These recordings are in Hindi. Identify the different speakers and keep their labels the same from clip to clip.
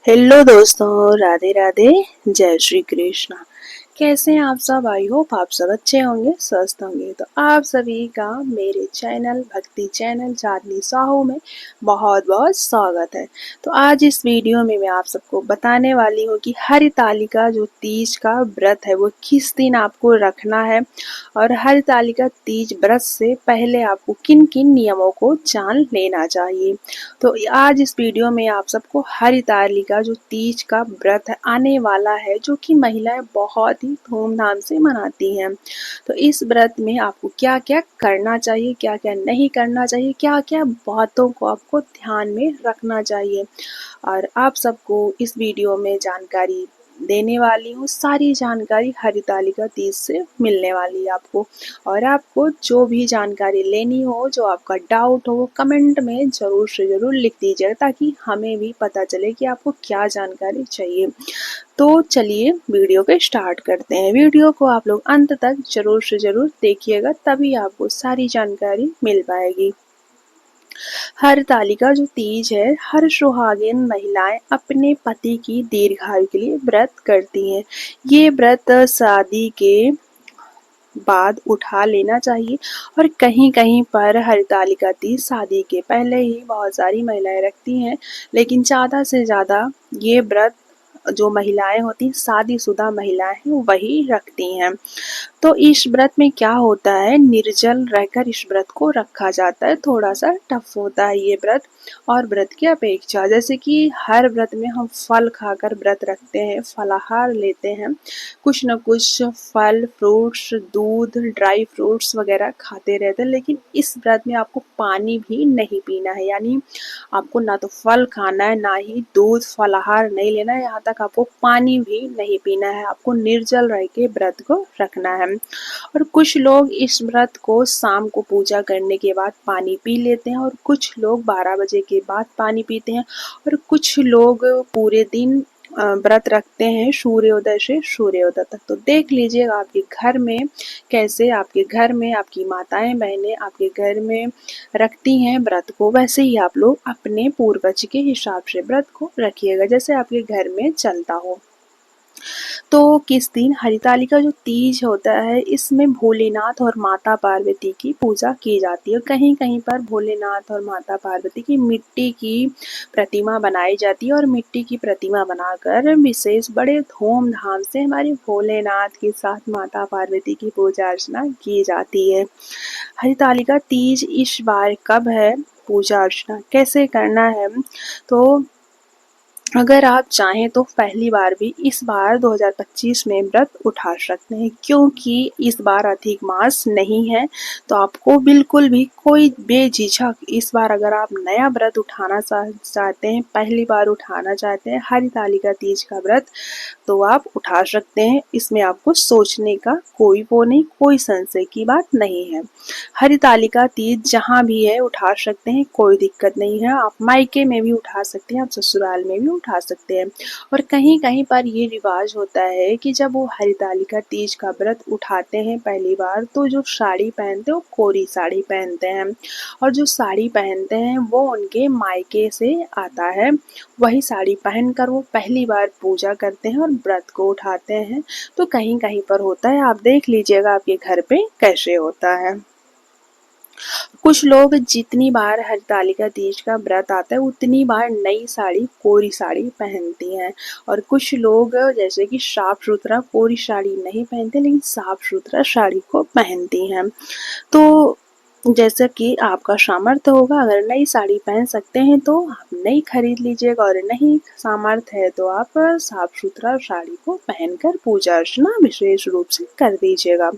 Speaker 1: हेलो दोस्तों, राधे राधे, जय श्री कृष्णा। कैसे हैं आप सब? आई होप आप सब अच्छे होंगे, स्वस्थ होंगे। तो आप सभी का मेरे चैनल भक्ति चैनल चांदनी साहू में बहुत बहुत स्वागत है। तो आज इस वीडियो में मैं आप सबको बताने वाली हूँ कि हरितालिका जो तीज का व्रत है वो किस दिन आपको रखना है, और हरितालिका तीज व्रत से पहले आपको किन किन नियमों को जान लेना चाहिए। तो आज इस वीडियो में आप सबको हरितालिका जो तीज का व्रत है आने वाला है, जो कि महिलाएं बहुत ही धूमधाम से मनाती हैं। तो इस व्रत में आपको क्या क्या करना चाहिए, क्या क्या नहीं करना चाहिए, क्या क्या बातों को आपको ध्यान में रखना चाहिए, और आप सबको इस वीडियो में जानकारी देने वाली हूँ। सारी जानकारी हरितालिका तीज से मिलने वाली है आपको। और आपको जो भी जानकारी लेनी हो, जो आपका डाउट हो, वो कमेंट में ज़रूर से ज़रूर लिख दीजिएगा, ताकि हमें भी पता चले कि आपको क्या जानकारी चाहिए। तो चलिए वीडियो को स्टार्ट करते हैं। वीडियो को आप लोग अंत तक ज़रूर से ज़रूर देखिएगा, तभी आपको सारी जानकारी मिल पाएगी। हरतालिका जो तीज है, हर सुहागिन महिलाएं अपने पति की दीर्घायु के लिए व्रत करती हैं। ये व्रत शादी के बाद उठा लेना चाहिए, और कहीं कहीं पर हरतालिका तीज शादी के पहले ही बहुत सारी महिलाएं रखती हैं, लेकिन ज़्यादा से ज़्यादा ये व्रत जो महिलाएं होती हैं, शादीशुदा महिलाएं हैं, वही रखती हैं। तो इस व्रत में क्या होता है, निर्जल रहकर इस व्रत को रखा जाता है। थोड़ा सा टफ होता है ये व्रत और व्रत की अपेक्षा। जैसे कि हर व्रत में हम फल खाकर व्रत रखते हैं, फलाहार लेते हैं, कुछ न कुछ फल फ्रूट्स, दूध, ड्राई फ्रूट्स वगैरह खाते रहते हैं। लेकिन इस व्रत में आपको पानी भी नहीं पीना है, यानी आपको ना तो फल खाना है, ना ही दूध फलाहार नहीं लेना है, यहाँ तक आपको पानी भी नहीं पीना है। आपको निर्जल रह के व्रत को रखना है। और कुछ लोग इस व्रत को शाम को पूजा करने के बाद पानी पी लेते हैं, और कुछ लोग 12 बजे के बाद पानी पीते हैं, और कुछ लोग पूरे दिन व्रत रखते हैं, सूर्योदय से सूर्योदय तक। तो देख लीजिएगा आपके घर में कैसे, आपके घर में आपकी माताएं बहनें आपके घर में रखती हैं व्रत को, वैसे ही आप लोग अपने पूर्वज के हिसाब से व्रत को रखिएगा, जैसे आपके घर में चलता हो। तो किस दिन हरितालिका जो तीज होता है, इसमें भोलेनाथ और माता पार्वती की पूजा की जाती है। कहीं कहीं पर भोलेनाथ और माता पार्वती की मिट्टी की प्रतिमा बनाई जाती है, और मिट्टी की प्रतिमा बनाकर विशेष बड़े धूमधाम से हमारे भोलेनाथ के साथ माता पार्वती की पूजा अर्चना की जाती है। हरितालिका तीज इस बार कब है, पूजा अर्चना कैसे करना है, तो अगर आप चाहें तो पहली बार भी इस बार 2025 में व्रत उठा सकते हैं, क्योंकि इस बार अधिक मास नहीं है। तो आपको बिल्कुल भी कोई बेझिझक इस बार अगर आप नया व्रत उठाना चाहते हैं, पहली बार उठाना चाहते हैं हरितालिका तीज का व्रत, तो आप उठा सकते हैं। इसमें आपको सोचने का कोई वो नहीं, कोई संशय की बात नहीं है। हरितालिका तीज जहाँ भी है उठा सकते हैं, कोई दिक्कत नहीं है। आप मायके में भी उठा सकते हैं, आप ससुराल में भी उठा सकते हैं। और कहीं कहीं पर ये रिवाज होता है कि जब वो हरितालिका तीज का व्रत उठाते हैं पहली बार, तो जो साड़ी पहनते हैं वो कोरी साड़ी पहनते हैं, और जो साड़ी पहनते हैं वो उनके मायके से आता है। वही साड़ी पहनकर वो पहली बार पूजा करते हैं और व्रत को उठाते हैं। तो कहीं कहीं पर होता है, आप देख लीजिएगा आपके घर पे कैसे होता है। कुछ लोग जितनी बार हरतालिका तीज का व्रत आता है उतनी बार नई साड़ी, कोरी साड़ी पहनती हैं, और कुछ लोग जैसे कि साफ सुथरा कोरी साड़ी नहीं पहनते, लेकिन साफ सुथरा साड़ी को पहनती हैं। तो जैसा कि आपका सामर्थ्य होगा, अगर नई साड़ी पहन सकते हैं तो आप नई खरीद लीजिएगा, और नहीं सामर्थ्य है तो आप साफ सुथरा साड़ी को पहनकर पूजा अर्चना विशेष रूप से कर दीजिएगा।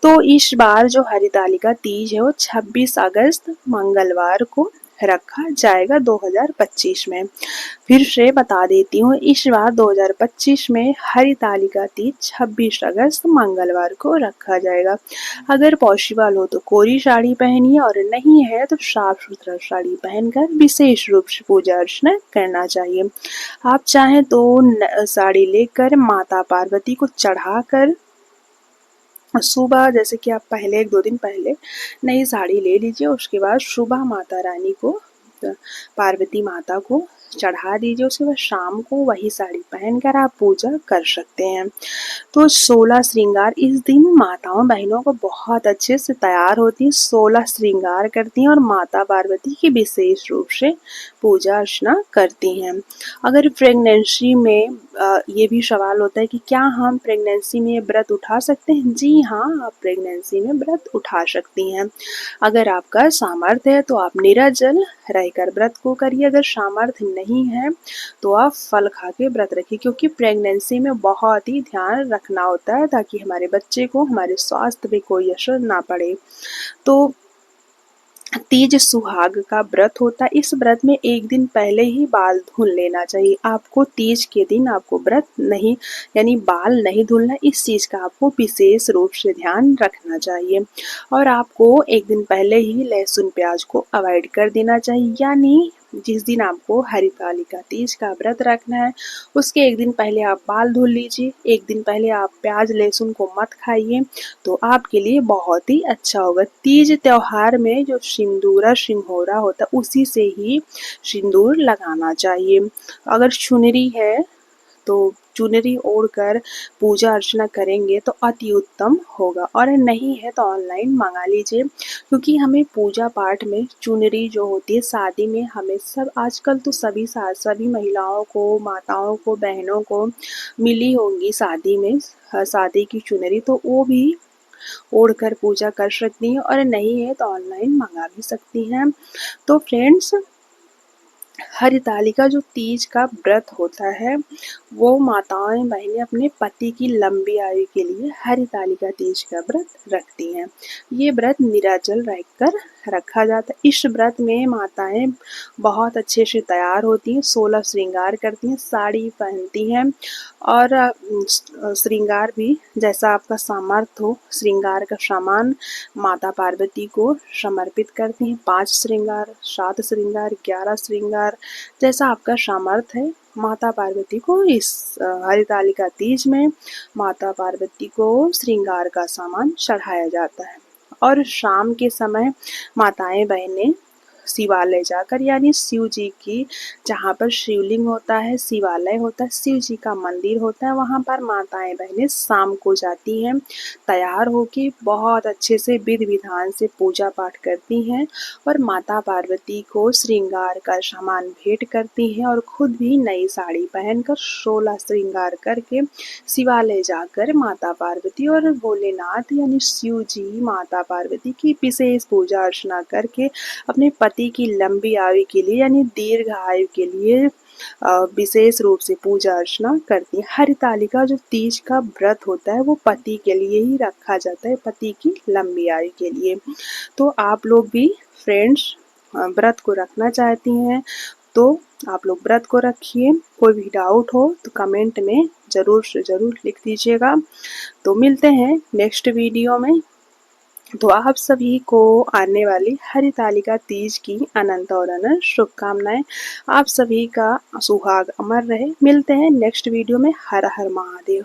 Speaker 1: तो इस बार जो हरितालिका तीज है वो 26 अगस्त मंगलवार को रखा जाएगा 2025 में। फिर से बता देती हूँ, इस बार 2025 में हरितालिका तीज 26 अगस्त मंगलवार को रखा जाएगा। अगर पॉसिबल हो तो कोरी साड़ी पहनिए, और नहीं है तो साफ सुथरा साड़ी पहनकर विशेष रूप से पूजा अर्चना करना चाहिए। आप चाहें तो साड़ी लेकर माता पार्वती को चढ़ाकर सुबह, जैसे कि आप पहले 1-2 दिन पहले नई साड़ी ले लीजिए, उसके बाद सुबह माता रानी को, पार्वती माता को चढ़ा दीजिए, उसके बाद शाम को वही साड़ी पहनकर आप पूजा कर सकते हैं। तो 16 श्रृंगार इस दिन माताओं बहनों को बहुत अच्छे से तैयार होती हैं, 16 श्रृंगार करती हैं और माता पार्वती की विशेष रूप से पूजा अर्चना करती हैं। अगर प्रेगनेंसी में ये भी सवाल होता है कि क्या हम प्रेगनेंसी में ये व्रत उठा सकते हैं? जी हाँ, आप प्रेगनेंसी में व्रत उठा सकती हैं। अगर आपका सामर्थ्य है तो आप निराजल रहकर व्रत को करिए, अगर सामर्थ्य नहीं है तो आप फल खा के व्रत रखिए, क्योंकि प्रेगनेंसी में बहुत ही ध्यान रखना होता है ताकि हमारे बच्चे को हमारे स्वास्थ्य पे कोई असर ना पड़े। तो तीज सुहाग का व्रत होता है, इस व्रत में एक दिन पहले ही बाल धुल लेना चाहिए। आपको तीज के दिन आपको व्रत नहीं यानी बाल नहीं धुलना, इस चीज़ का आपको विशेष रूप से ध्यान रखना चाहिए। और आपको एक दिन पहले ही लहसुन प्याज को अवॉइड कर देना चाहिए, यानी जिस दिन आपको हरितालिका तीज का व्रत रखना है उसके एक दिन पहले आप बाल धुल लीजिए, एक दिन पहले आप प्याज लहसुन को मत खाइए, तो आपके लिए बहुत ही अच्छा होगा। तीज त्योहार में जो सिंदूरा सिंहोरा होता है उसी से ही सिंदूर लगाना चाहिए। अगर चुनरी है तो चुनरी ओढ़कर पूजा अर्चना करेंगे तो अति उत्तम होगा, और नहीं है तो ऑनलाइन मंगा लीजिए, क्योंकि हमें पूजा पाठ में चुनरी जो होती है शादी में हमें सब आजकल तो सभी महिलाओं को, माताओं को, बहनों को मिली होंगी शादी में शादी की चुनरी, तो वो भी ओढ़कर पूजा कर सकती हैं, और नहीं है तो ऑनलाइन मंगा भी सकती हैं। तो फ्रेंड्स, हरितालिका जो तीज का व्रत होता है वो माताएं बहनें अपने पति की लंबी आयु के लिए हरितालिका तीज का व्रत रखती हैं। ये व्रत निराजल रहकर रखा जाता है। इस व्रत में माताएं बहुत अच्छे से तैयार होती हैं, 16 श्रृंगार करती हैं, साड़ी पहनती हैं और श्रृंगार भी जैसा आपका सामर्थ्य हो श्रृंगार का सामान माता पार्वती को समर्पित करती हैं। 5 श्रृंगार, 7 श्रृंगार, 11 श्रृंगार, जैसा आपका सामर्थ्य है माता पार्वती को इस हरितालिका तीज में माता पार्वती को श्रृंगार का सामान चढ़ाया जाता है। और शाम के समय माताएं बहनें शिवालय जाकर, यानी शिव जी की जहाँ पर शिवलिंग होता है, शिवालय होता है, शिव जी का मंदिर होता है, वहाँ पर माताएं बहनें शाम को जाती हैं, तैयार होके बहुत अच्छे से विधि विधान से पूजा पाठ करती हैं और माता पार्वती को श्रृंगार का सामान भेंट करती हैं और खुद भी नई साड़ी पहनकर 16 श्रृंगार करके शिवालय जाकर माता पार्वती और भोलेनाथ यानी शिव जी माता पार्वती की विशेष पूजा अर्चना करके अपने पति की लंबी आयु के लिए यानी दीर्घ आयु के लिए विशेष रूप से पूजा अर्चना करती है। हरितालिका जो तीज का व्रत होता है वो पति के लिए ही रखा जाता है, पति की लंबी आयु के लिए। तो आप लोग भी फ्रेंड्स व्रत को रखना चाहती हैं तो आप लोग व्रत को रखिए। कोई भी डाउट हो तो कमेंट में ज़रूर से ज़रूर लिख दीजिएगा। तो मिलते हैं नेक्स्ट वीडियो में। तो आप सभी को आने वाली हरितालिका तीज की अनंत और अनंत शुभकामनाएं। आप सभी का सुहाग अमर रहे। मिलते हैं नेक्स्ट वीडियो में। हर हर महादेव।